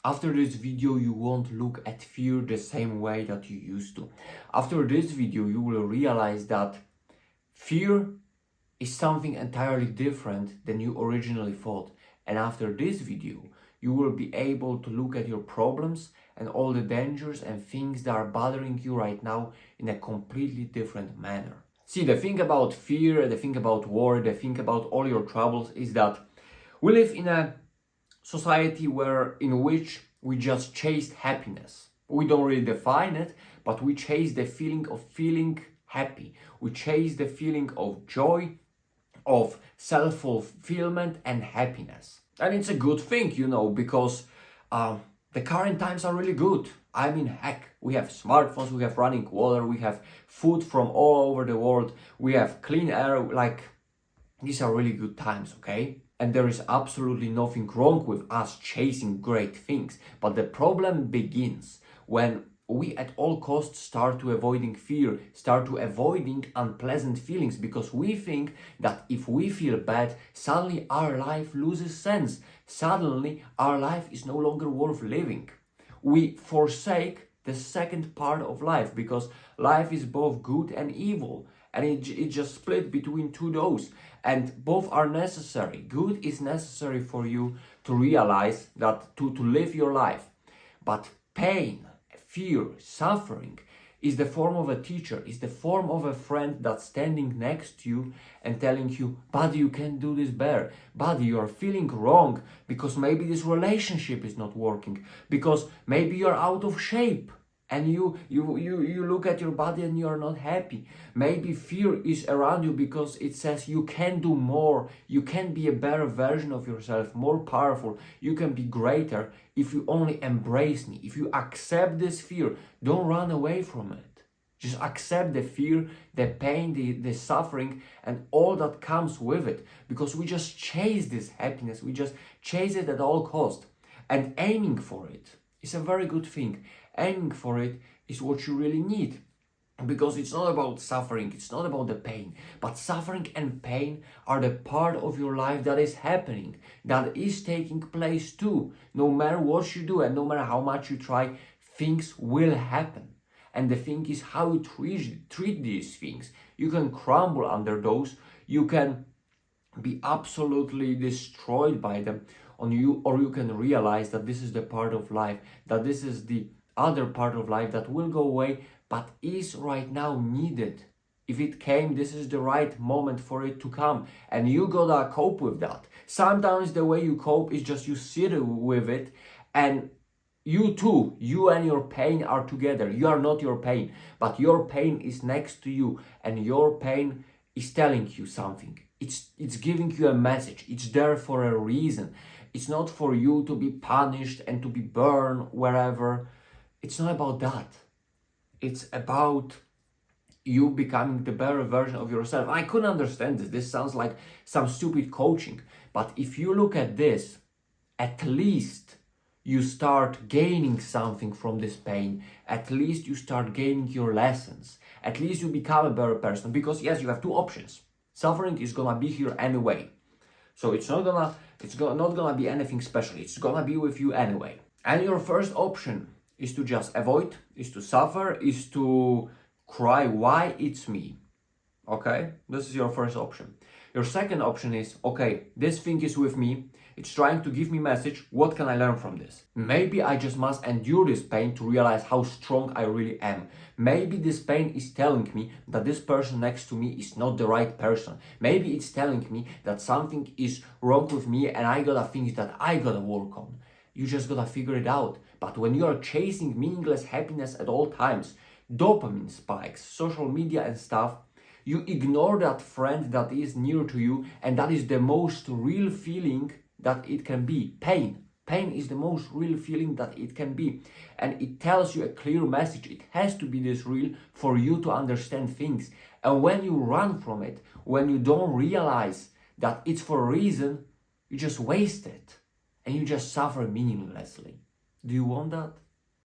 After this video, you won't look at fear the same way that you used to. After this video, you will realize that fear is something entirely different than you originally thought. And after this video, you will be able to look at your problems and all the dangers and things that are bothering you right now in a completely different manner. See, the thing about fear, the thing about worry, the thing about all your troubles is that we live in a society in which we just chase happiness. We don't really define it, but we chase the feeling of feeling happy. We chase the feeling of joy, of self-fulfillment and happiness. And it's a good thing, because the current times are really good. I mean, heck, we have smartphones, we have running water, we have food from all over the world, we have clean air, these are really good times, okay? And there is absolutely nothing wrong with us chasing great things. But the problem begins when we at all costs start to avoiding fear, start to avoiding unpleasant feelings, because we think that if we feel bad, suddenly our life loses sense. Suddenly our life is no longer worth living. We forsake the second part of life, because life is both good and evil, and it just split between two those, and both are necessary. Good is necessary for you to realize that to live your life, but pain, fear, suffering is the form of a teacher, is the form of a friend that's standing next to you and telling you, buddy, you can't do this better. Buddy, you are feeling wrong because maybe this relationship is not working, because maybe you're out of shape and you look at your body and you are not happy. Maybe fear is around you because it says you can do more, you can be a better version of yourself, more powerful, you can be greater if you only embrace me. If you accept this fear, don't run away from it. Just accept the fear, the pain, the suffering, and all that comes with it. Because we just chase this happiness, we just chase it at all cost. And aiming for it is a very good thing. Aiming for it is what you really need. Because it's not about suffering, it's not about the pain, but suffering and pain are the part of your life that is happening, that is taking place too. No matter what you do and no matter how much you try, things will happen. And the thing is how you treat these things. You can crumble under those, you can be absolutely destroyed by them on you, or you can realize that this is the part of life, that this is the other part of life that will go away, but is right now needed. If it came, this is the right moment for it to come, and you gotta cope with that. Sometimes the way you cope is just you sit with it, and you and your pain are together. You are not your pain, but your pain is next to you, and your pain is telling you something. It's giving you a message. It's there for a reason. It's not for you to be punished and to be burned wherever. It's not about that. It's about you becoming the better version of yourself. I couldn't understand this. This sounds like some stupid coaching. But if you look at this, at least you start gaining something from this pain. At least you start gaining your lessons. At least you become a better person. Because yes, you have two options. Suffering is gonna be here anyway. So it's not gonna be anything special. It's gonna be with you anyway. And your first option is to just avoid, is to suffer, is to cry, why it's me. Okay? This is your first option. Your second option is, okay, this thing is with me, it's trying to give me message, what can I learn from this? Maybe I just must endure this pain to realize how strong I really am. Maybe this pain is telling me that this person next to me is not the right person. Maybe it's telling me that something is wrong with me and I gotta things that I gotta work on. You just gotta figure it out. But when you are chasing meaningless happiness at all times, dopamine spikes, social media and stuff, you ignore that friend that is near to you, and that is the most real feeling that it can be. Pain. Pain is the most real feeling that it can be. And it tells you a clear message. It has to be this real for you to understand things. And when you run from it, when you don't realize that it's for a reason, you just waste it. And you just suffer meaninglessly. Do you want that?